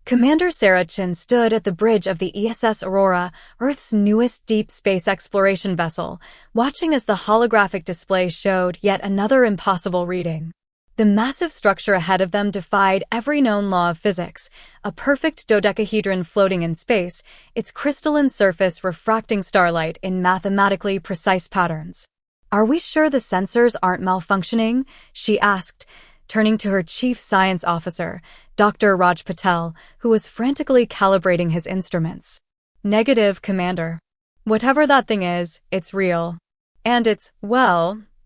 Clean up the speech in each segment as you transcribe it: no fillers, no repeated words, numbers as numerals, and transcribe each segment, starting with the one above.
Commander Sarah Chin stood at the bridge of the ESS Aurora, Earth's newest deep space exploration vessel, watching as the holographic display showed yet another impossible reading. The massive structure ahead of them defied every known law of physics, a perfect dodecahedron floating in space, its crystalline surface refracting starlight in mathematically precise patterns. "Are we sure the sensors aren't malfunctioning?" she asked, turning to her chief science officer, Dr. Raj Patel, who was frantically calibrating his instruments. "Negative, Commander. Whatever that thing is, it's real. And it's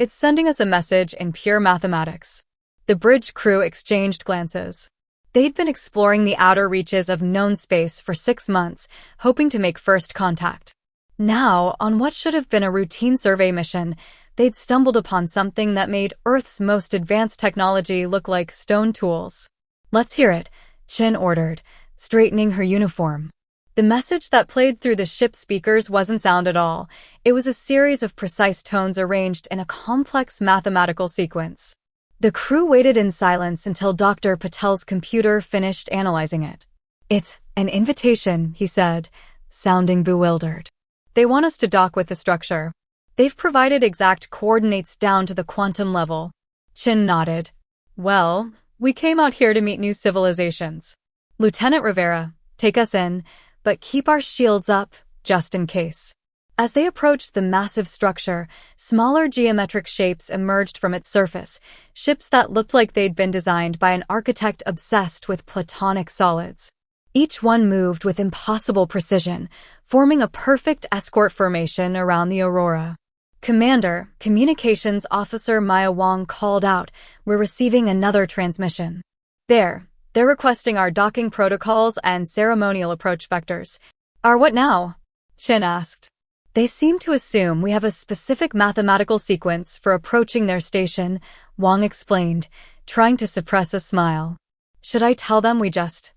sending us a message in pure mathematics." The bridge crew exchanged glances. They'd been exploring the outer reaches of known space for 6 months, hoping to make first contact. Now, on what should have been a routine survey mission, they'd stumbled upon something that made Earth's most advanced technology look like stone tools. "Let's hear it," Chin ordered, straightening her uniform. The message that played through the ship's speakers wasn't sound at all. It was a series of precise tones arranged in a complex mathematical sequence. The crew waited in silence until Dr. Patel's computer finished analyzing it. "It's an invitation," he said, sounding bewildered. "They want us to dock with the structure. They've provided exact coordinates down to the quantum level." Chin nodded. "Well, we came out here to meet new civilizations. Lieutenant Rivera, take us in, but keep our shields up, just in case." As they approached the massive structure, smaller geometric shapes emerged from its surface, ships that looked like they'd been designed by an architect obsessed with platonic solids. Each one moved with impossible precision, forming a perfect escort formation around the Aurora. "Commander," Communications Officer Maya Wong called out, "we're receiving another transmission." They're requesting our docking protocols and ceremonial approach vectors." "Our what now?" Chin asked. "They seem to assume we have a specific mathematical sequence for approaching their station," Wong explained, trying to suppress a smile. "Should I tell them we just,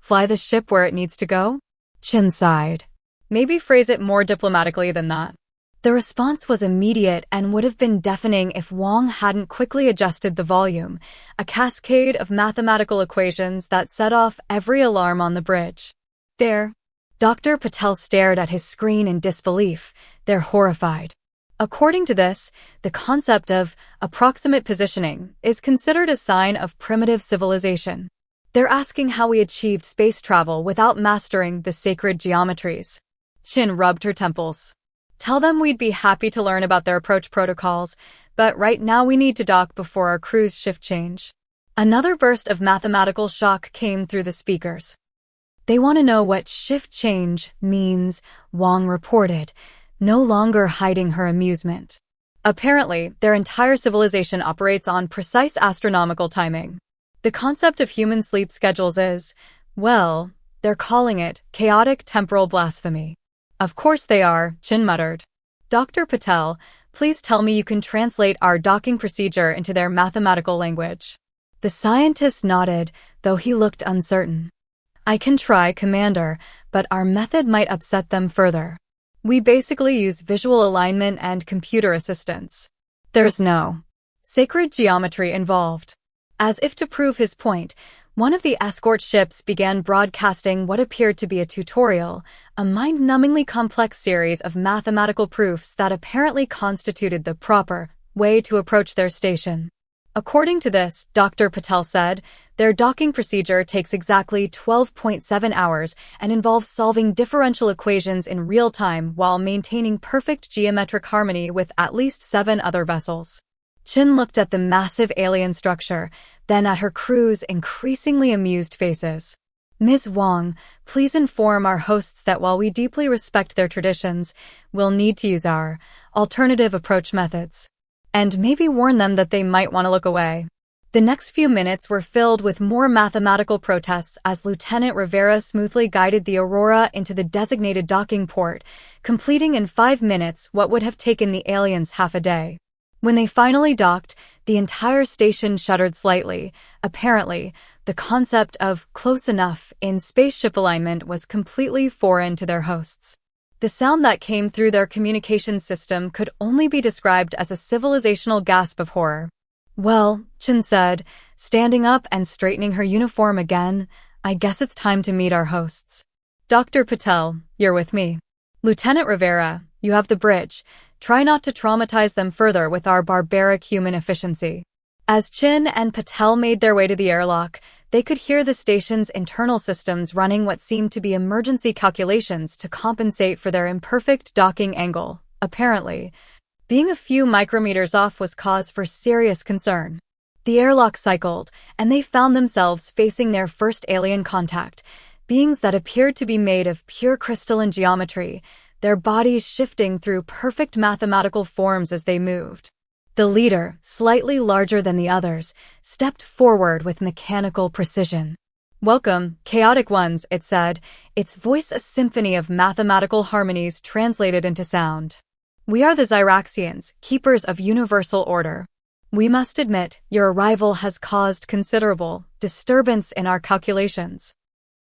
fly the ship where it needs to go?" Chin sighed. "Maybe phrase it more diplomatically than that." The response was immediate and would have been deafening if Wong hadn't quickly adjusted the volume, a cascade of mathematical equations that set off every alarm on the bridge. "There." Dr. Patel stared at his screen in disbelief. "They're horrified. According to this, the concept of approximate positioning is considered a sign of primitive civilization. They're asking how we achieved space travel without mastering the sacred geometries." Chin rubbed her temples. "Tell them we'd be happy to learn about their approach protocols, but right now we need to dock before our crew's shift change." Another burst of mathematical shock came through the speakers. "They want to know what shift change means," Wong reported, no longer hiding her amusement. "Apparently, their entire civilization operates on precise astronomical timing. The concept of human sleep schedules is, they're calling it chaotic temporal blasphemy." "Of course they are," Chin muttered. "Dr. Patel, please tell me you can translate our docking procedure into their mathematical language." The scientist nodded, though he looked uncertain. "I can try, Commander, but our method might upset them further. We basically use visual alignment and computer assistance. There's no sacred geometry involved." As if to prove his point, one of the escort ships began broadcasting what appeared to be a tutorial, a mind-numbingly complex series of mathematical proofs that apparently constituted the proper way to approach their station. "According to this," Dr. Patel said, "their docking procedure takes exactly 12.7 hours and involves solving differential equations in real time while maintaining perfect geometric harmony with at least 7 other vessels." Chin looked at the massive alien structure, then at her crew's increasingly amused faces. "Ms. Wong, please inform our hosts that while we deeply respect their traditions, we'll need to use our alternative approach methods. And maybe warn them that they might want to look away." The next few minutes were filled with more mathematical protests as Lieutenant Rivera smoothly guided the Aurora into the designated docking port, completing in 5 minutes what would have taken the aliens half a day. When they finally docked, the entire station shuddered slightly. Apparently, the concept of close enough in spaceship alignment was completely foreign to their hosts. The sound that came through their communications system could only be described as a civilizational gasp of horror. "Well," Chin said, standing up and straightening her uniform again, I guess it's time to meet our hosts. Dr. Patel, you're with me. Lieutenant Rivera, you have the bridge. Try not to traumatize them further with our barbaric human efficiency. As Chin and Patel made their way to the airlock, they could hear the station's internal systems running what seemed to be emergency calculations to compensate for their imperfect docking angle. Apparently, being a few micrometers off was cause for serious concern. The airlock cycled, and they found themselves facing their first alien contact, beings that appeared to be made of pure crystalline geometry, their bodies shifting through perfect mathematical forms as they moved. The leader, slightly larger than the others, stepped forward with mechanical precision. "Welcome, chaotic ones," it said, its voice a symphony of mathematical harmonies translated into sound. "We are the Zyraxians, keepers of universal order. We must admit, your arrival has caused considerable disturbance in our calculations."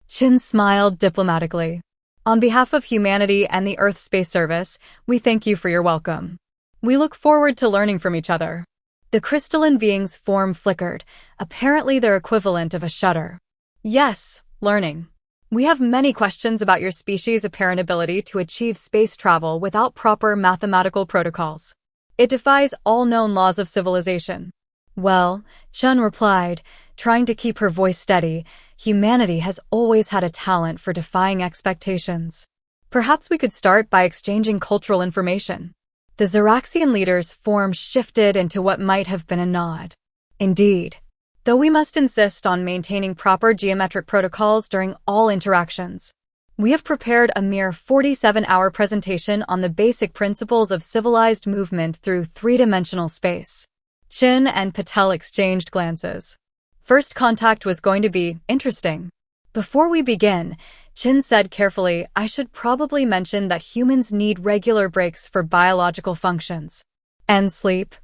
Chin smiled diplomatically. "On behalf of humanity and the Earth Space Service, we thank you for your welcome. We look forward to learning from each other." The crystalline being's form flickered, apparently their equivalent of a shudder. "Yes, learning. We have many questions about your species' apparent ability to achieve space travel without proper mathematical protocols. It defies all known laws of civilization." "Well," Chun replied, trying to keep her voice steady, "humanity has always had a talent for defying expectations. Perhaps we could start by exchanging cultural information." The Zyraxian leader's form shifted into what might have been a nod. "Indeed. Though we must insist on maintaining proper geometric protocols during all interactions. We have prepared a mere 47-hour presentation on the basic principles of civilized movement through three-dimensional space." Chin and Patel exchanged glances. First contact was going to be interesting. "Before we begin," Chin said carefully, "I should probably mention that humans need regular breaks for biological functions. And sleep."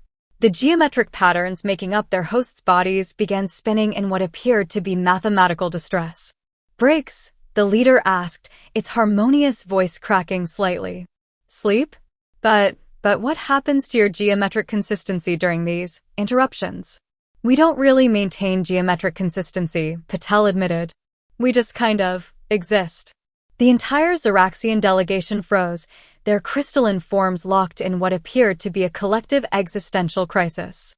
The geometric patterns making up their hosts' bodies began spinning in what appeared to be mathematical distress. "Breaks?" the leader asked, its harmonious voice cracking slightly. "Sleep? But what happens to your geometric consistency during these interruptions?" "We don't really maintain geometric consistency," Patel admitted. "We just kind of exist." The entire Zyraxian delegation froze, their crystalline forms locked in what appeared to be a collective existential crisis.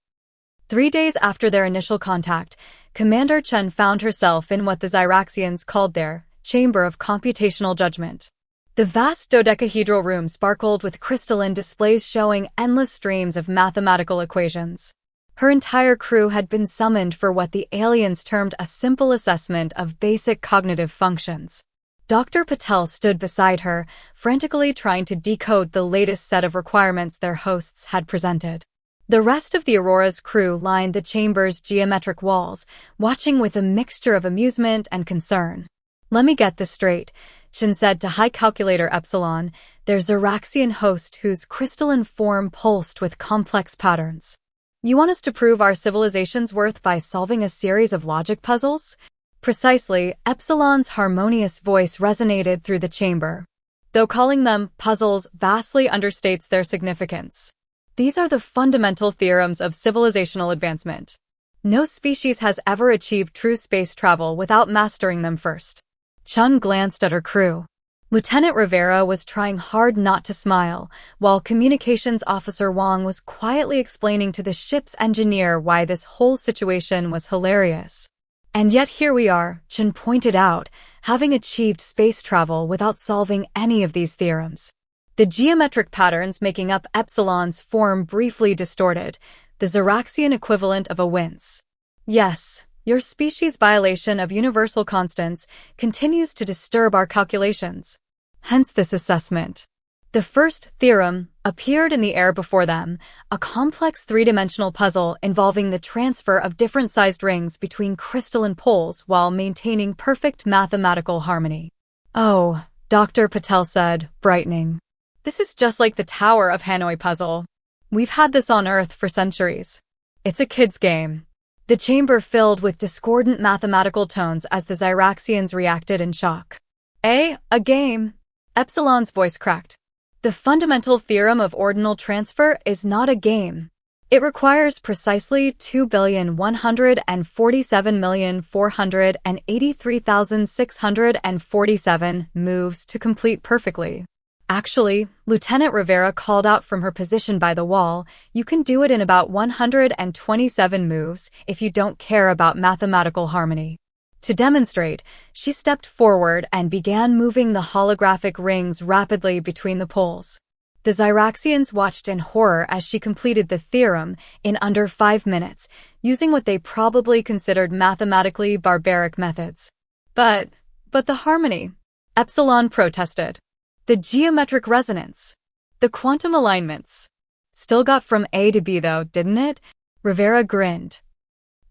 3 days after their initial contact, Commander Chen found herself in what the Zyraxians called their chamber of computational judgment. The vast dodecahedral room sparkled with crystalline displays showing endless streams of mathematical equations. Her entire crew had been summoned for what the aliens termed a simple assessment of basic cognitive functions. Dr. Patel stood beside her, frantically trying to decode the latest set of requirements their hosts had presented. The rest of the Aurora's crew lined the chamber's geometric walls, watching with a mixture of amusement and concern. "Let me get this straight," Chin said to High Calculator Epsilon, their Zyraxian host whose crystalline form pulsed with complex patterns. "You want us to prove our civilization's worth by solving a series of logic puzzles?" "Precisely," Epsilon's harmonious voice resonated through the chamber. "Though calling them puzzles vastly understates their significance. These are the fundamental theorems of civilizational advancement. No species has ever achieved true space travel without mastering them first." Chun glanced at her crew. Lieutenant Rivera was trying hard not to smile, while Communications Officer Wong was quietly explaining to the ship's engineer why this whole situation was hilarious. "And yet here we are," Chen pointed out, having achieved space travel without solving any of these theorems. The geometric patterns making up Epsilon's form briefly distorted, the Zyraxian equivalent of a wince. "Yes, your species' violation of universal constants continues to disturb our calculations. Hence this assessment." The first theorem appeared in the air before them, a complex three-dimensional puzzle involving the transfer of different-sized rings between crystalline poles while maintaining perfect mathematical harmony. "Oh," Dr. Patel said, brightening. "This is just like the Tower of Hanoi puzzle. We've had this on Earth for centuries. It's a kid's game." The chamber filled with discordant mathematical tones as the Zyraxians reacted in shock. A game?" Epsilon's voice cracked. "The fundamental theorem of ordinal transfer is not a game. It requires precisely 2,147,483,647 moves to complete perfectly. Actually, Lieutenant Rivera called out from her position by the wall, you can do it in about 127 moves if you don't care about mathematical harmony. To demonstrate, she stepped forward and began moving the holographic rings rapidly between the poles. The Zyraxians watched in horror as she completed the theorem in under 5 minutes, using what they probably considered mathematically barbaric methods. But the harmony, Epsilon protested. The geometric resonance. The quantum alignments. Still got from A to B though, didn't it? Rivera grinned.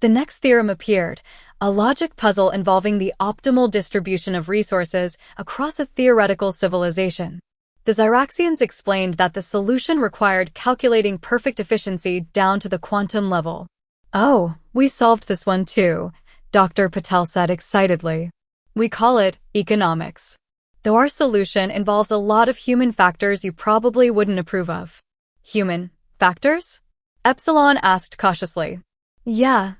The next theorem appeared, a logic puzzle involving the optimal distribution of resources across a theoretical civilization. The Zyraxians explained that the solution required calculating perfect efficiency down to the quantum level. Oh, we solved this one too, Dr. Patel said excitedly. We call it economics. Though our solution involves a lot of human factors you probably wouldn't approve of. Human factors? Epsilon asked cautiously. Yeah,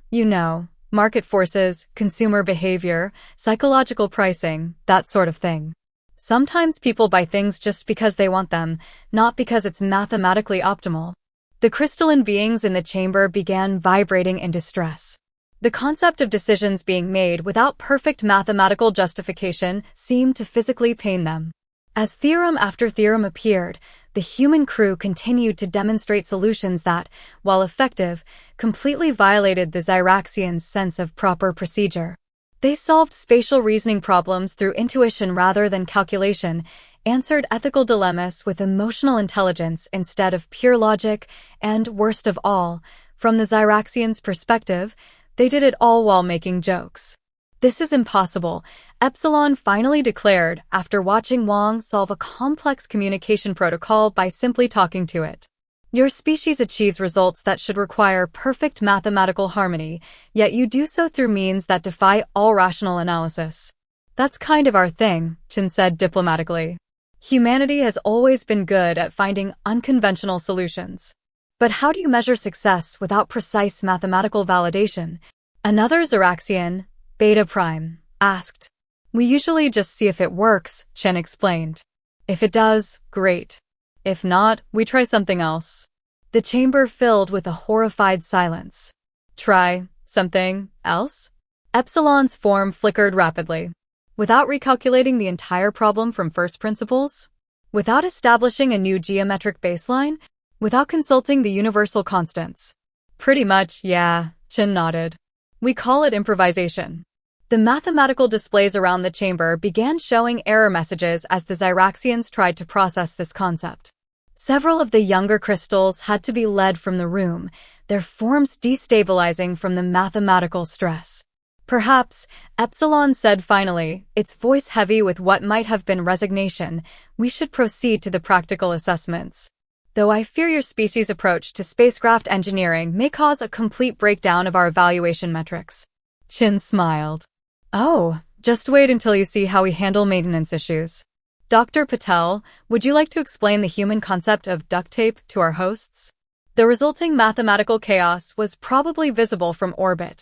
market forces, consumer behavior, psychological pricing, that sort of thing. Sometimes people buy things just because they want them, not because it's mathematically optimal. The crystalline beings in the chamber began vibrating in distress. The concept of decisions being made without perfect mathematical justification seemed to physically pain them. As theorem after theorem appeared, the human crew continued to demonstrate solutions that, while effective, completely violated the Zyraxians' sense of proper procedure. They solved spatial reasoning problems through intuition rather than calculation, answered ethical dilemmas with emotional intelligence instead of pure logic, and, worst of all, from the Zyraxians' perspective, they did it all while making jokes. This is impossible, Epsilon finally declared after watching Wong solve a complex communication protocol by simply talking to it. Your species achieves results that should require perfect mathematical harmony, yet you do so through means that defy all rational analysis. That's kind of our thing, Chin said diplomatically. Humanity has always been good at finding unconventional solutions. But how do you measure success without precise mathematical validation? Another Zyraxian, Beta Prime, asked. We usually just see if it works, Chen explained. If it does, great. If not, we try something else. The chamber filled with a horrified silence. Try something else? Epsilon's form flickered rapidly. Without recalculating the entire problem from first principles? Without establishing a new geometric baseline? Without consulting the universal constants? Pretty much, yeah, Chen nodded. We call it improvisation. The mathematical displays around the chamber began showing error messages as the Zyraxians tried to process this concept. Several of the younger crystals had to be led from the room, their forms destabilizing from the mathematical stress. Perhaps, Epsilon said finally, its voice heavy with what might have been resignation, we should proceed to the practical assessments. Though I fear your species' approach to spacecraft engineering may cause a complete breakdown of our evaluation metrics. Chin smiled. Oh, just wait until you see how we handle maintenance issues. Dr. Patel, would you like to explain the human concept of duct tape to our hosts? The resulting mathematical chaos was probably visible from orbit.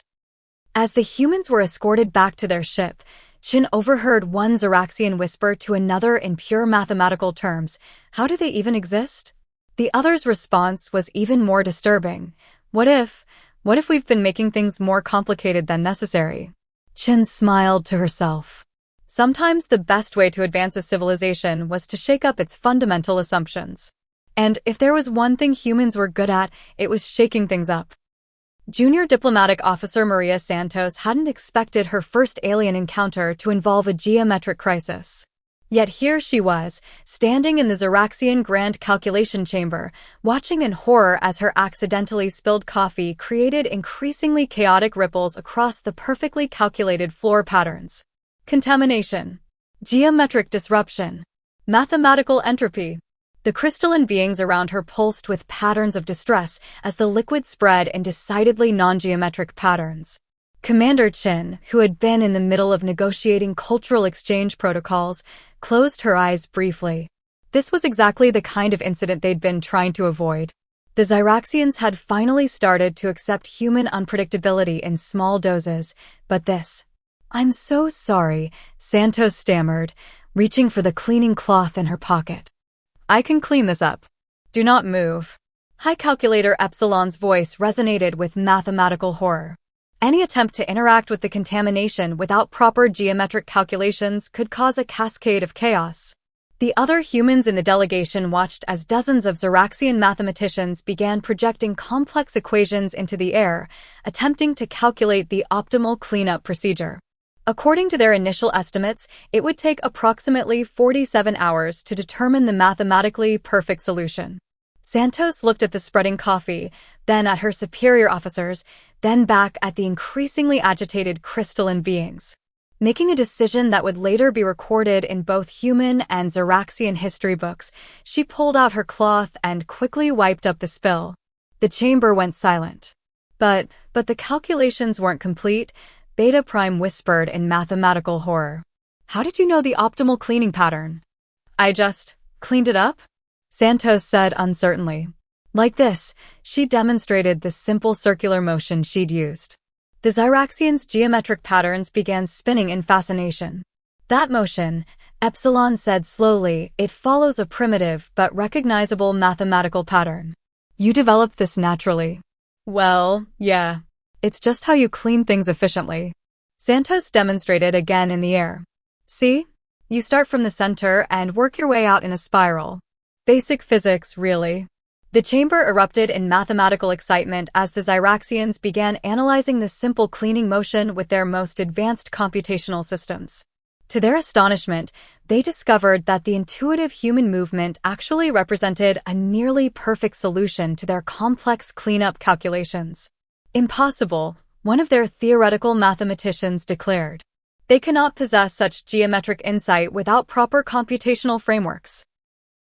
As the humans were escorted back to their ship, Chin overheard one Zyraxian whisper to another in pure mathematical terms, how do they even exist? The other's response was even more disturbing. What if we've been making things more complicated than necessary? Chin smiled to herself. Sometimes the best way to advance a civilization was to shake up its fundamental assumptions. And if there was one thing humans were good at, it was shaking things up. Junior diplomatic officer Maria Santos hadn't expected her first alien encounter to involve a geometric crisis. Yet here she was, standing in the Zyraxian Grand Calculation Chamber, watching in horror as her accidentally spilled coffee created increasingly chaotic ripples across the perfectly calculated floor patterns. Contamination. Geometric disruption. Mathematical entropy. The crystalline beings around her pulsed with patterns of distress as the liquid spread in decidedly non-geometric patterns. Commander Chin, who had been in the middle of negotiating cultural exchange protocols, closed her eyes briefly. This was exactly the kind of incident they'd been trying to avoid. The The Zyraxians had finally started to accept human unpredictability in small doses, but this— "I'm so sorry," Santos stammered, reaching for the cleaning cloth in her pocket. "I can clean this up. Do not move." High Calculator Epsilon's voice resonated with mathematical horror. Any attempt to interact with the contamination without proper geometric calculations could cause a cascade of chaos. The other humans in the delegation watched as dozens of Zyraxian mathematicians began projecting complex equations into the air, attempting to calculate the optimal cleanup procedure. According to their initial estimates, it would take approximately 47 hours to determine the mathematically perfect solution. Santos looked at the spreading coffee, then at her superior officers, then back at the increasingly agitated crystalline beings. Making a decision that would later be recorded in both human and Zyraxian history books, she pulled out her cloth and quickly wiped up the spill. The chamber went silent. But the calculations weren't complete, Beta Prime whispered in mathematical horror. "How did you know the optimal cleaning pattern?" "I just cleaned it up," Santos said uncertainly. Like this, she demonstrated the simple circular motion she'd used. The Zyraxians' geometric patterns began spinning in fascination. "That motion," Epsilon said slowly, "it follows a primitive but recognizable mathematical pattern. You developed this naturally." "Well, yeah. It's just how you clean things efficiently." Santos demonstrated again in the air. "See? You start from the center and work your way out in a spiral. Basic physics, really." The chamber erupted in mathematical excitement as the Zyraxians began analyzing the simple cleaning motion with their most advanced computational systems. To their astonishment, they discovered that the intuitive human movement actually represented a nearly perfect solution to their complex cleanup calculations. "Impossible," one of their theoretical mathematicians declared. "They cannot possess such geometric insight without proper computational frameworks."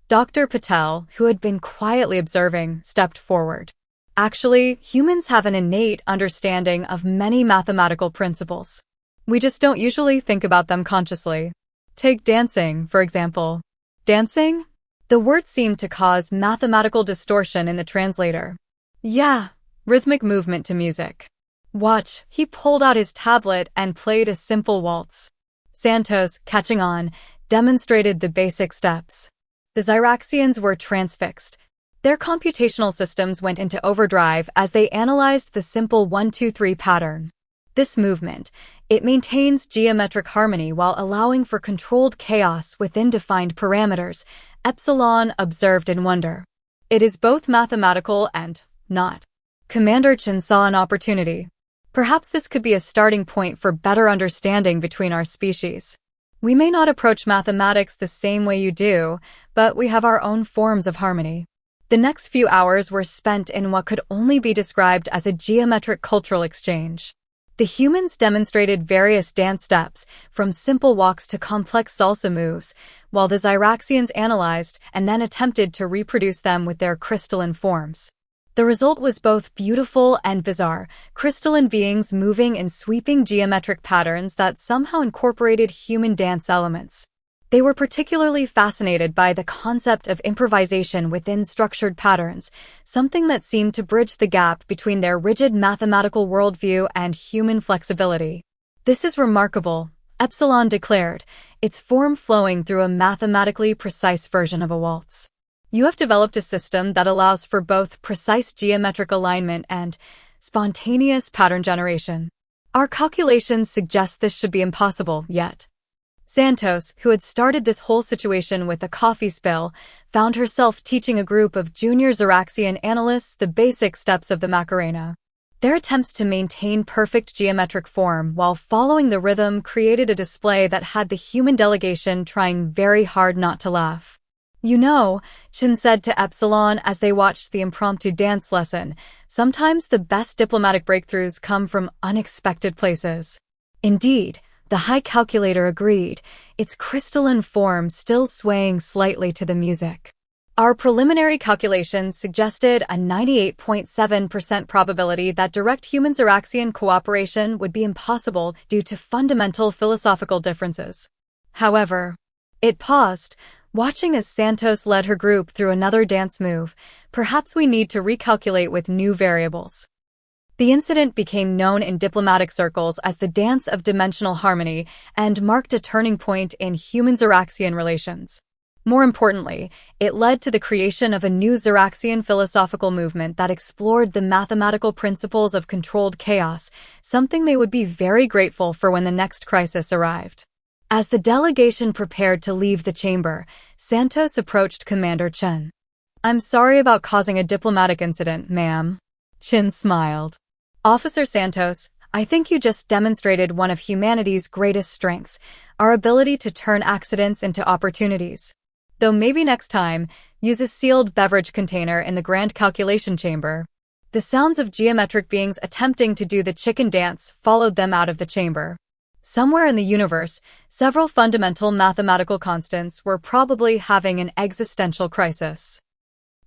Dr. Patel, who had been quietly observing, stepped forward. "Actually, humans have an innate understanding of many mathematical principles. We just don't usually think about them consciously. Take dancing, for example." "Dancing?" The word seemed to cause mathematical distortion in the translator. "Yeah, rhythmic movement to music. Watch." He pulled out his tablet and played a simple waltz. Santos, catching on, demonstrated the basic steps. The Zyraxians were transfixed. Their computational systems went into overdrive as they analyzed the simple 1-2-3 pattern. This movement, it maintains geometric harmony while allowing for controlled chaos within defined parameters, Epsilon observed in wonder. "It is both mathematical and not." Commander Chen saw an opportunity. "Perhaps this could be a starting point for better understanding between our species. We may not approach mathematics the same way you do, but we have our own forms of harmony." The next few hours were spent in what could only be described as a geometric cultural exchange. The humans demonstrated various dance steps, from simple walks to complex salsa moves, while the Zyraxians analyzed and then attempted to reproduce them with their crystalline forms. The result was both beautiful and bizarre, crystalline beings moving in sweeping geometric patterns that somehow incorporated human dance elements. They were particularly fascinated by the concept of improvisation within structured patterns, something that seemed to bridge the gap between their rigid mathematical worldview and human flexibility. "This is remarkable," Epsilon declared, its form flowing through a mathematically precise version of a waltz. "You have developed a system that allows for both precise geometric alignment and spontaneous pattern generation. Our calculations suggest this should be impossible, yet." Santos, who had started this whole situation with a coffee spill, found herself teaching a group of junior Zyraxian analysts the basic steps of the Macarena. Their attempts to maintain perfect geometric form while following the rhythm created a display that had the human delegation trying very hard not to laugh. "You know," Chen said to Epsilon as they watched the impromptu dance lesson, "sometimes the best diplomatic breakthroughs come from unexpected places." Indeed, the High Calculator agreed, its crystalline form still swaying slightly to the music. "Our preliminary calculations suggested a 98.7% probability that direct human-Zyraxian cooperation would be impossible due to fundamental philosophical differences. However," it paused, Watching as Santos led her group through another dance move, perhaps we need to recalculate with new variables. The incident became known in diplomatic circles as the Dance of Dimensional Harmony and marked a turning point in human-Zeraxian relations. More importantly, it led to the creation of a new Zeraxian philosophical movement that explored the mathematical principles of controlled chaos, something they would be very grateful for when the next crisis arrived. As the delegation prepared to leave the chamber, Santos approached Commander Chen. "I'm sorry about causing a diplomatic incident, ma'am." Chen smiled. "Officer Santos, I think you just demonstrated one of humanity's greatest strengths, our ability to turn accidents into opportunities. Though maybe next time, use a sealed beverage container in the grand calculation chamber." The sounds of geometric beings attempting to do the chicken dance followed them out of the chamber. Somewhere in the universe, several fundamental mathematical constants were probably having an existential crisis.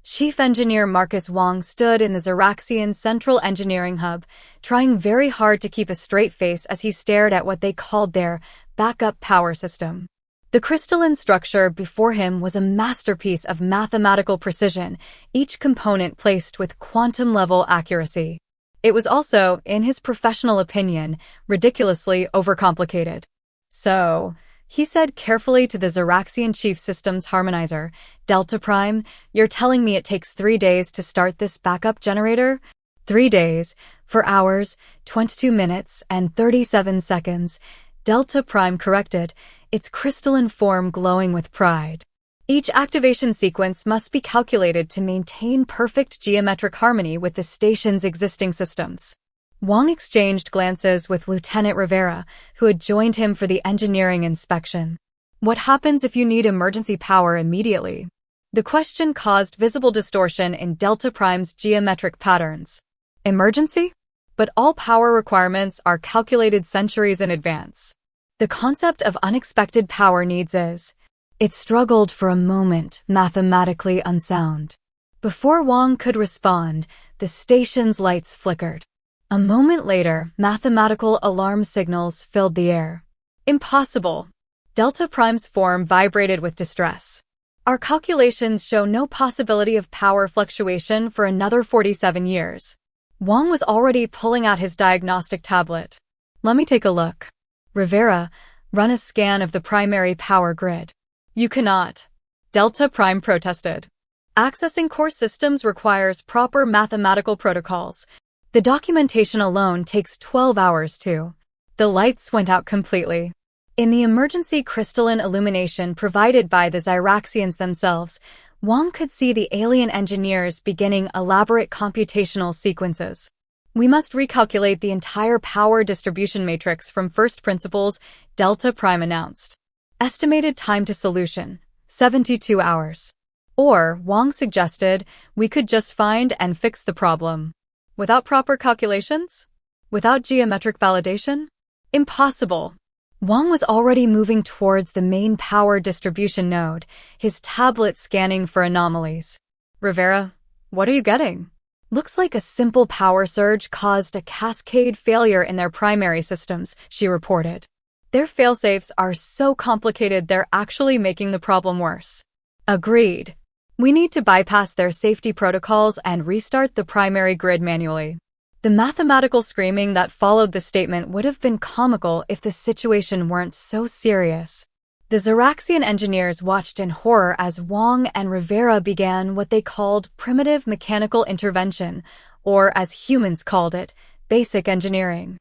Chief Engineer Marcus Wong stood in the Zeraxian Central Engineering Hub, trying very hard to keep a straight face as he stared at what they called their backup power system. The crystalline structure before him was a masterpiece of mathematical precision, each component placed with quantum-level accuracy. It was also, in his professional opinion, ridiculously overcomplicated. "So," he said carefully to the Zeraxian Chief Systems Harmonizer, "Delta Prime, you're telling me it takes 3 days to start this backup generator?" 3 days, 4 hours, 22 minutes, and 37 seconds, Delta Prime corrected, its crystalline form glowing with pride. Each activation sequence must be calculated to maintain perfect geometric harmony with the station's existing systems. Wong exchanged glances with Lieutenant Rivera, who had joined him for the engineering inspection. "What happens if you need emergency power immediately?" The question caused visible distortion in Delta Prime's geometric patterns. "Emergency?" But all power requirements are calculated centuries in advance. The concept of unexpected power needs is. It struggled for a moment, mathematically unsound. Before Wong could respond, the station's lights flickered. A moment later, mathematical alarm signals filled the air. "Impossible." Delta Prime's form vibrated with distress. "Our calculations show no possibility of power fluctuation for another 47 years. Wong was already pulling out his diagnostic tablet. "Let me take a look." "Rivera, run a scan of the primary power grid." "You cannot." Delta Prime protested. "Accessing core systems requires proper mathematical protocols. The documentation alone takes 12 hours too." The lights went out completely. In the emergency crystalline illumination provided by the Zeraxians themselves, Wong could see the alien engineers beginning elaborate computational sequences. "We must recalculate the entire power distribution matrix from first principles," Delta Prime announced. "Estimated time to solution, 72 hours. Or, Wong suggested, we could just find and fix the problem. Without proper calculations? Without geometric validation? Impossible." Wong was already moving towards the main power distribution node, his tablet scanning for anomalies. "Rivera, what are you getting?" "Looks like a simple power surge caused a cascade failure in their primary systems," she reported. "Their failsafes are so complicated they're actually making the problem worse." "Agreed. We need to bypass their safety protocols and restart the primary grid manually." The mathematical screaming that followed the statement would have been comical if the situation weren't so serious. The Zeraxian engineers watched in horror as Wong and Rivera began what they called primitive mechanical intervention, or as humans called it, basic engineering.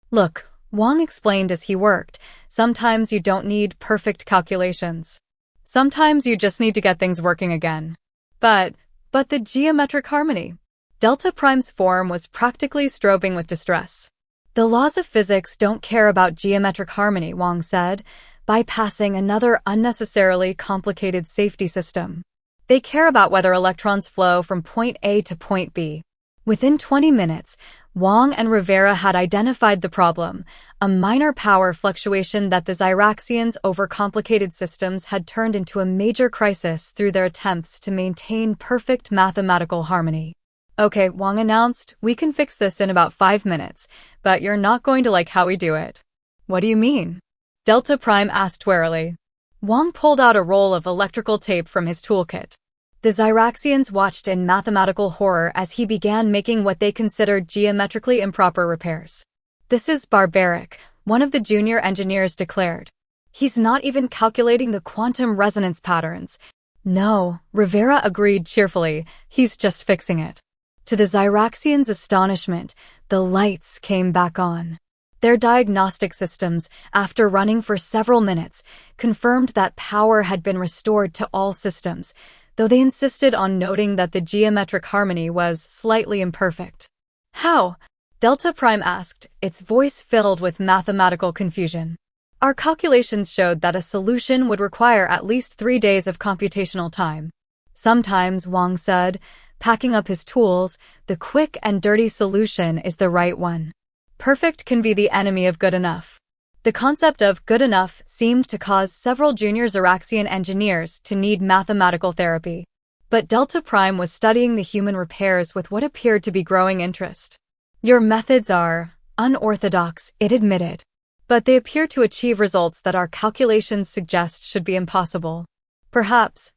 "Look," Wong explained as he worked, "sometimes you don't need perfect calculations. Sometimes you just need to get things working again." But the geometric harmony. Delta Prime's form was practically strobing with distress. "The laws of physics don't care about geometric harmony," Wong said, bypassing another unnecessarily complicated safety system. "They care about whether electrons flow from point A to point B." Within 20 minutes, Wong and Rivera had identified the problem, a minor power fluctuation that the Zeraxians' overcomplicated systems had turned into a major crisis through their attempts to maintain perfect mathematical harmony. "Okay," Wong announced, "we can fix this in about 5 minutes, but you're not going to like how we do it." "What do you mean?" Delta Prime asked warily. Wang pulled out a roll of electrical tape from his toolkit. The Zyraxians watched in mathematical horror as he began making what they considered geometrically improper repairs. "This is barbaric," one of the junior engineers declared. "He's not even calculating the quantum resonance patterns." "No," Rivera agreed cheerfully, "he's just fixing it." To the Zyraxians' astonishment, the lights came back on. Their diagnostic systems, after running for several minutes, confirmed that power had been restored to all systems, though they insisted on noting that the geometric harmony was slightly imperfect. "How?" Delta Prime asked, its voice filled with mathematical confusion. "Our calculations showed that a solution would require at least 3 days of computational time." "Sometimes," Wang said, packing up his tools, "the quick and dirty solution is the right one. Perfect can be the enemy of good enough." The concept of good enough seemed to cause several junior Zyraxian engineers to need mathematical therapy. But Delta Prime was studying the human repairs with what appeared to be growing interest. "Your methods are unorthodox," it admitted. "But they appear to achieve results that our calculations suggest should be impossible. Perhaps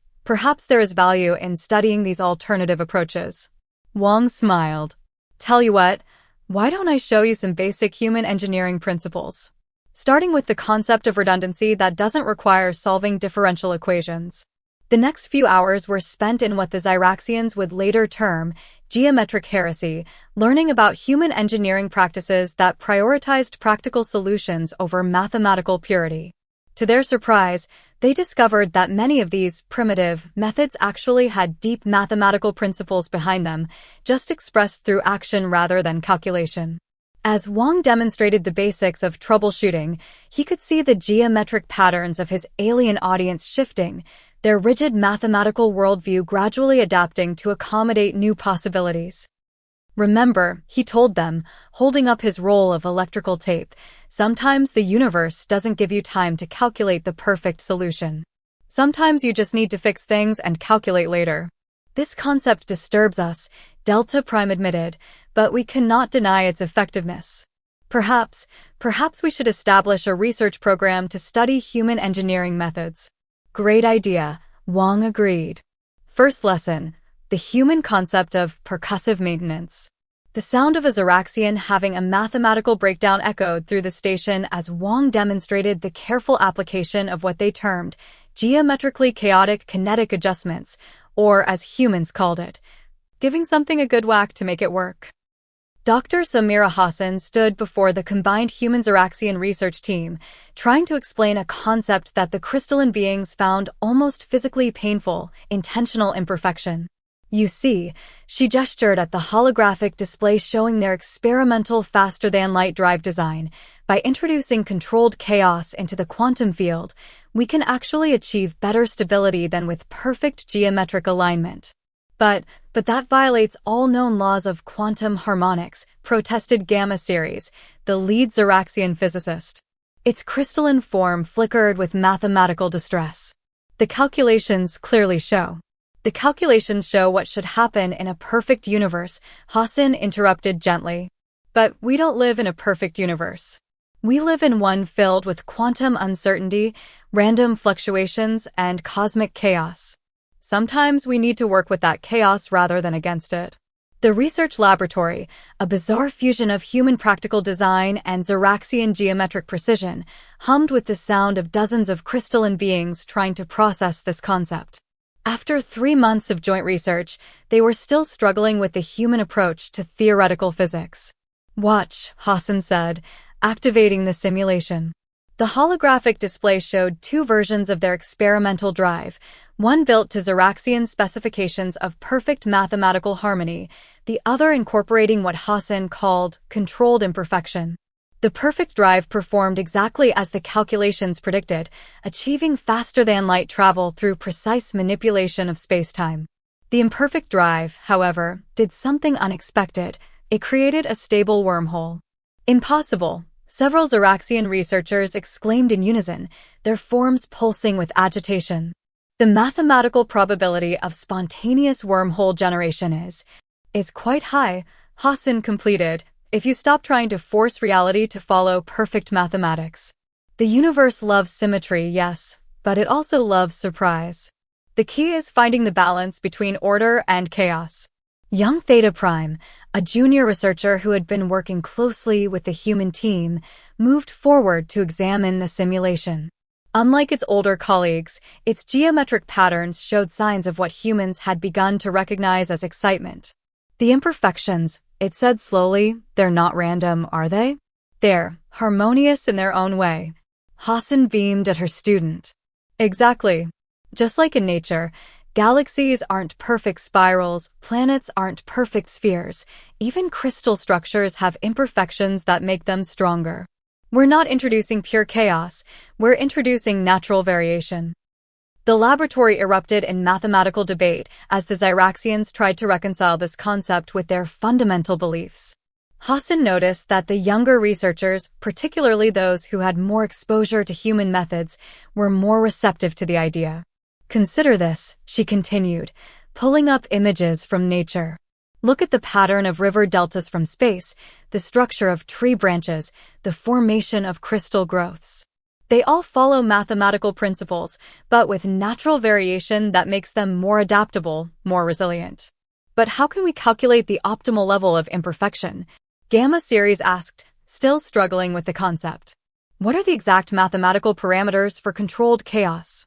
there is value in studying these alternative approaches." Wang smiled. "Tell you what, why don't I show you some basic human engineering principles? Starting with the concept of redundancy that doesn't require solving differential equations." The next few hours were spent in what the Zyraxians would later term geometric heresy, learning about human engineering practices that prioritized practical solutions over mathematical purity. To their surprise, they discovered that many of these primitive methods actually had deep mathematical principles behind them, just expressed through action rather than calculation. As Wang demonstrated the basics of troubleshooting, he could see the geometric patterns of his alien audience shifting, their rigid mathematical worldview gradually adapting to accommodate new possibilities. "Remember," he told them, holding up his roll of electrical tape, "sometimes the universe doesn't give you time to calculate the perfect solution. Sometimes you just need to fix things and calculate later." "This concept disturbs us," Delta Prime admitted, "but we cannot deny its effectiveness. Perhaps we should establish a research program to study human engineering methods." "Great idea," Wang agreed. First lesson: the human concept of percussive maintenance. The sound of a Zyraxian having a mathematical breakdown echoed through the station as Wang demonstrated the careful application of what they termed geometrically chaotic kinetic adjustments, or as humans called it, giving something a good whack to make it work. Dr. Samira Hassan stood before the combined human Zyraxian research team, trying to explain a concept that the crystalline beings found almost physically painful: intentional imperfection. "You see," she gestured at the holographic display showing their experimental faster-than-light drive design. "By introducing controlled chaos into the quantum field, we can actually achieve better stability than with perfect geometric alignment." But that violates all known laws of quantum harmonics," protested Gamma Series, the lead Zyraxian physicist. Its crystalline form flickered with mathematical distress. The calculations show what should happen in a perfect universe," Hassan interrupted gently. "But we don't live in a perfect universe. We live in one filled with quantum uncertainty, random fluctuations, and cosmic chaos. Sometimes we need to work with that chaos rather than against it." The research laboratory, a bizarre fusion of human practical design and Zyraxian geometric precision, hummed with the sound of dozens of crystalline beings trying to process this concept. After 3 months of joint research, they were still struggling with the human approach to theoretical physics. "Watch," Hassan said, activating the simulation. The holographic display showed 2 versions of their experimental drive, one built to Zyraxian specifications of perfect mathematical harmony, the other incorporating what Hassan called controlled imperfection. The perfect drive performed exactly as the calculations predicted, achieving faster-than-light travel through precise manipulation of spacetime. The imperfect drive, however, did something unexpected. It created a stable wormhole. "Impossible!" Several Zyraxian researchers exclaimed in unison, their forms pulsing with agitation. "The mathematical probability of spontaneous wormhole generation is quite high," Hassan completed, "if you stop trying to force reality to follow perfect mathematics. The universe loves symmetry, yes, but it also loves surprise. The key is finding the balance between order and chaos. Young Theta Prime, a junior researcher who had been working closely with the human team, moved forward to examine the simulation. Unlike its older colleagues, its geometric patterns showed signs of what humans had begun to recognize as excitement. The imperfections, it said slowly, they're not random, are they? They're harmonious in their own way. Hassan beamed at her student. Exactly. Just like in nature, galaxies aren't perfect spirals, planets aren't perfect spheres, even crystal structures have imperfections that make them stronger. We're not introducing pure chaos, we're introducing natural variation. The laboratory erupted in mathematical debate as the Zyraxians tried to reconcile this concept with their fundamental beliefs. Hassan noticed that the younger researchers, particularly those who had more exposure to human methods, were more receptive to the idea. Consider this, she continued, pulling up images from nature. Look at the pattern of river deltas from space, the structure of tree branches, the formation of crystal growths. They all follow mathematical principles, but with natural variation that makes them more adaptable, more resilient. But how can we calculate the optimal level of imperfection? Gamma Series asked, still struggling with the concept. What are the exact mathematical parameters for controlled chaos?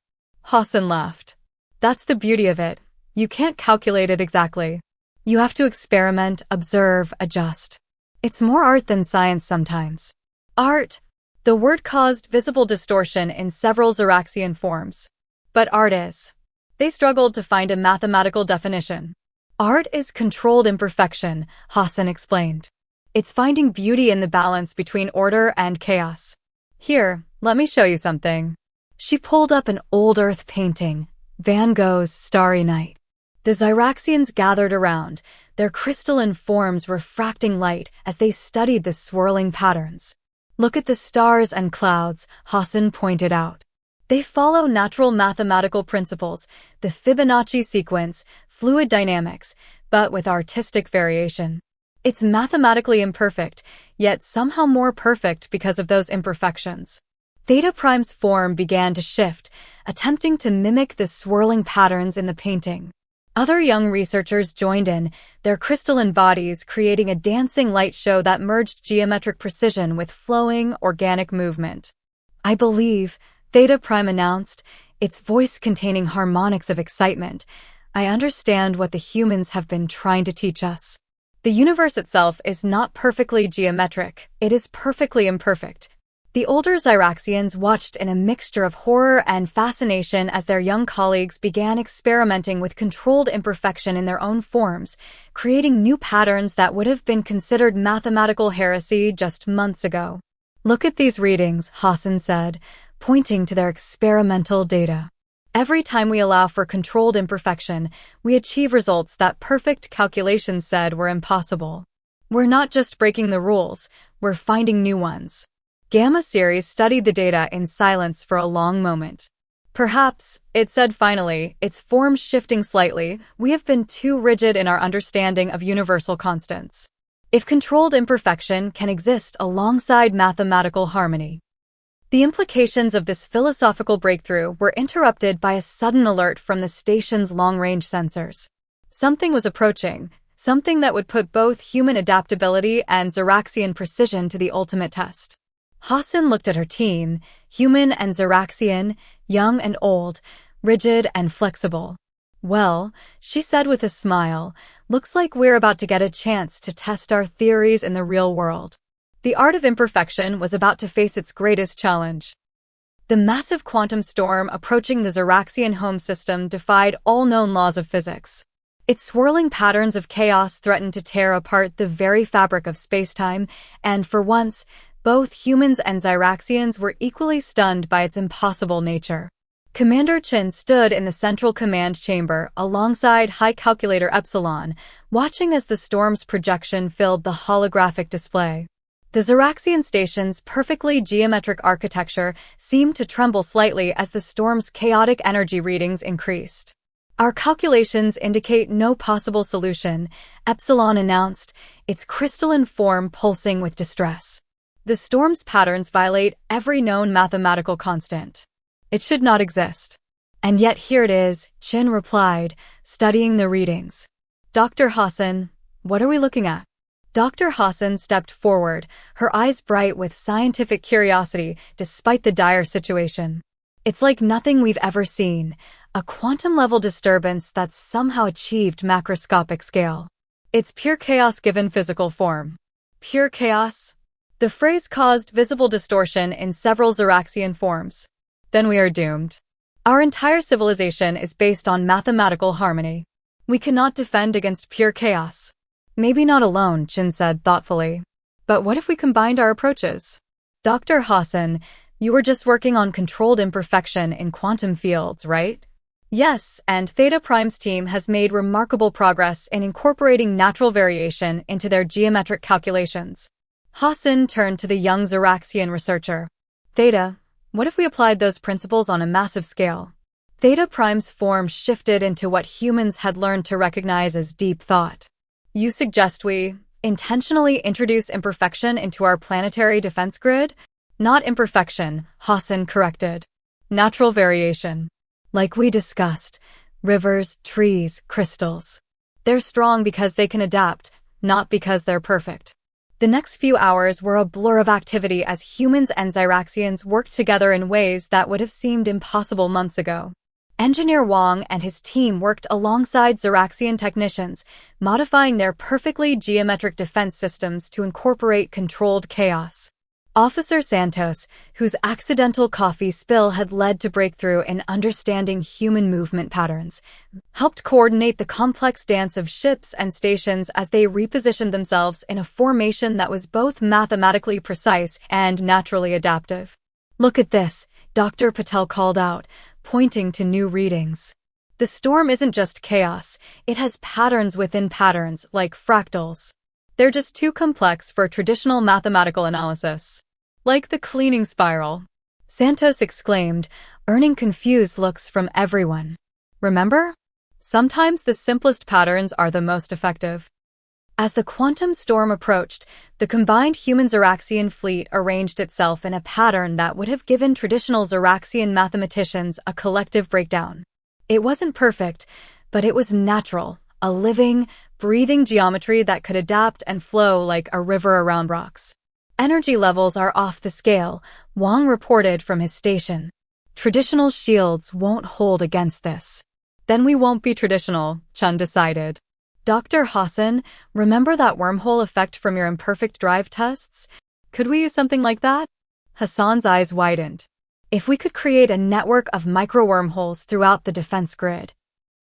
Hassan laughed. That's the beauty of it. You can't calculate it exactly. You have to experiment, observe, adjust. It's more art than science sometimes. Art. The word caused visible distortion in several Zyraxian forms. But art is. They struggled to find a mathematical definition. Art is controlled imperfection, Hassan explained. It's finding beauty in the balance between order and chaos. Here, let me show you something. She pulled up an old Earth painting, Van Gogh's Starry Night. The Zyraxians gathered around, their crystalline forms refracting light as they studied the swirling patterns. Look at the stars and clouds, Hassan pointed out. They follow natural mathematical principles, the Fibonacci sequence, fluid dynamics, but with artistic variation. It's mathematically imperfect, yet somehow more perfect because of those imperfections. Theta Prime's form began to shift, attempting to mimic the swirling patterns in the painting. Other young researchers joined in, their crystalline bodies creating a dancing light show that merged geometric precision with flowing, organic movement. I believe, Theta Prime announced, its voice containing harmonics of excitement. I understand what the humans have been trying to teach us. The universe itself is not perfectly geometric, it is perfectly imperfect. The older Zyraxians watched in a mixture of horror and fascination as their young colleagues began experimenting with controlled imperfection in their own forms, creating new patterns that would have been considered mathematical heresy just months ago. Look at these readings, Hassan said, pointing to their experimental data. Every time we allow for controlled imperfection, we achieve results that perfect calculations said were impossible. We're not just breaking the rules, we're finding new ones. Gamma Series studied the data in silence for a long moment. Perhaps, it said finally, its form shifting slightly, we have been too rigid in our understanding of universal constants. If controlled imperfection can exist alongside mathematical harmony. The implications of this philosophical breakthrough were interrupted by a sudden alert from the station's long-range sensors. Something was approaching, something that would put both human adaptability and Zyraxian precision to the ultimate test. Hassan looked at her team, human and Zyraxian, young and old, rigid and flexible. Well, she said with a smile, looks like we're about to get a chance to test our theories in the real world. The art of imperfection was about to face its greatest challenge. The massive quantum storm approaching the Zyraxian home system defied all known laws of physics. Its swirling patterns of chaos threatened to tear apart the very fabric of spacetime, and for once, both humans and Zyraxians were equally stunned by its impossible nature. Commander Chen stood in the central command chamber alongside High Calculator Epsilon, watching as the storm's projection filled the holographic display. The Zyraxian station's perfectly geometric architecture seemed to tremble slightly as the storm's chaotic energy readings increased. Our calculations indicate no possible solution, Epsilon announced, its crystalline form pulsing with distress. The storm's patterns violate every known mathematical constant. It should not exist. And yet here it is, Chin replied, studying the readings. Dr. Hassan, what are we looking at? Dr. Hassan stepped forward, her eyes bright with scientific curiosity despite the dire situation. It's like nothing we've ever seen, a quantum-level disturbance that's somehow achieved macroscopic scale. It's pure chaos given physical form. Pure chaos? The phrase caused visible distortion in several Zeraxian forms. Then we are doomed. Our entire civilization is based on mathematical harmony. We cannot defend against pure chaos. Maybe not alone, Chin said thoughtfully. But what if we combined our approaches? Dr. Hassan, you were just working on controlled imperfection in quantum fields, right? Yes, and Theta Prime's team has made remarkable progress in incorporating natural variation into their geometric calculations. Hassan turned to the young Zeraxian researcher. Theta, what if we applied those principles on a massive scale? Theta Prime's form shifted into what humans had learned to recognize as deep thought. You suggest we intentionally introduce imperfection into our planetary defense grid? Not imperfection, Hassan corrected. Natural variation. Like we discussed, rivers, trees, crystals. They're strong because they can adapt, not because they're perfect. The next few hours were a blur of activity as humans and Zeraxians worked together in ways that would have seemed impossible months ago. Engineer Wang and his team worked alongside Zeraxian technicians, modifying their perfectly geometric defense systems to incorporate controlled chaos. Officer Santos, whose accidental coffee spill had led to breakthrough in understanding human movement patterns, helped coordinate the complex dance of ships and stations as they repositioned themselves in a formation that was both mathematically precise and naturally adaptive. Look at this, Dr. Patel called out, pointing to new readings. The storm isn't just chaos, it has patterns within patterns, like fractals. They're just too complex for traditional mathematical analysis. Like the cleaning spiral. Santos exclaimed, earning confused looks from everyone. Remember? Sometimes the simplest patterns are the most effective. As the quantum storm approached, the combined human-Zeraxian fleet arranged itself in a pattern that would have given traditional Zeraxian mathematicians a collective breakdown. It wasn't perfect, but it was natural, a living, breathing geometry that could adapt and flow like a river around rocks. Energy levels are off the scale, Wang reported from his station. Traditional shields won't hold against this. Then we won't be traditional, Chun decided. Dr. Hassan, remember that wormhole effect from your imperfect drive tests? Could we use something like that? Hassan's eyes widened. If we could create a network of micro-wormholes throughout the defense grid.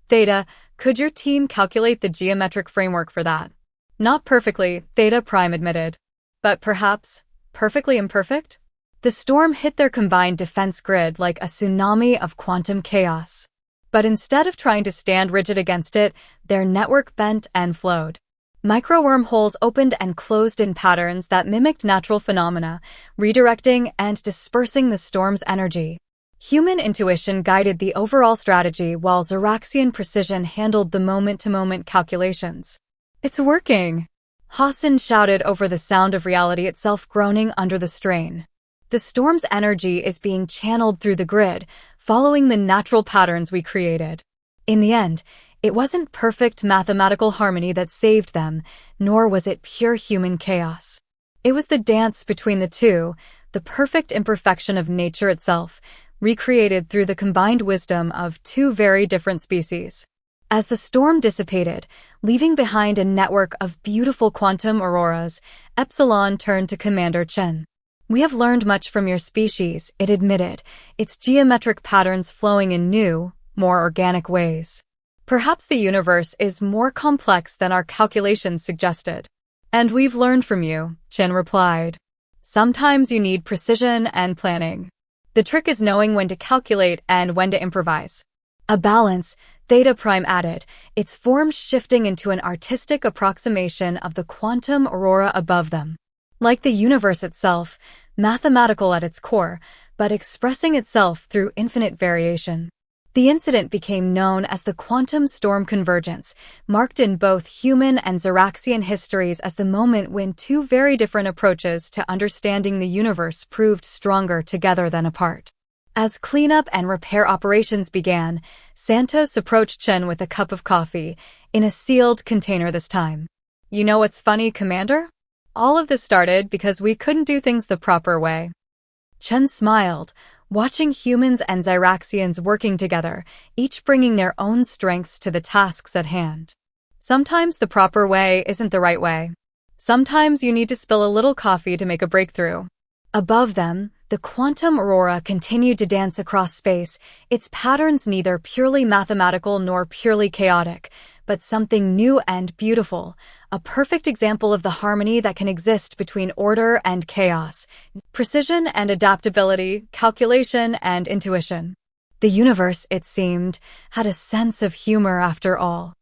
Theta, could your team calculate the geometric framework for that? Not perfectly, Theta Prime admitted. But perhaps, perfectly imperfect? The storm hit their combined defense grid like a tsunami of quantum chaos. But instead of trying to stand rigid against it, their network bent and flowed. Micro-wormholes opened and closed in patterns that mimicked natural phenomena, redirecting and dispersing the storm's energy. Human intuition guided the overall strategy while Zeraxian precision handled the moment-to-moment calculations. It's working! Hassan shouted over the sound of reality itself groaning under the strain. The storm's energy is being channeled through the grid, following the natural patterns we created. In the end, it wasn't perfect mathematical harmony that saved them, nor was it pure human chaos. It was the dance between the two, the perfect imperfection of nature itself, recreated through the combined wisdom of two very different species. As the storm dissipated, leaving behind a network of beautiful quantum auroras, Epsilon turned to Commander Chen. We have learned much from your species, it admitted, its geometric patterns flowing in new, more organic ways. Perhaps the universe is more complex than our calculations suggested. And we've learned from you, Chen replied. Sometimes you need precision and planning. The trick is knowing when to calculate and when to improvise. A balance, Theta Prime added, its form shifting into an artistic approximation of the quantum aurora above them. Like the universe itself, mathematical at its core, but expressing itself through infinite variation. The incident became known as the quantum storm convergence, marked in both human and Zeraxian histories as the moment when two very different approaches to understanding the universe proved stronger together than apart. As cleanup and repair operations began, Santos approached Chen with a cup of coffee, in a sealed container this time. You know what's funny, Commander? All of this started because we couldn't do things the proper way. Chen smiled, watching humans and Zyraxians working together, each bringing their own strengths to the tasks at hand. Sometimes the proper way isn't the right way. Sometimes you need to spill a little coffee to make a breakthrough. Above them, the quantum aurora continued to dance across space, its patterns neither purely mathematical nor purely chaotic, but something new and beautiful, a perfect example of the harmony that can exist between order and chaos, precision and adaptability, calculation and intuition. The universe, it seemed, had a sense of humor after all.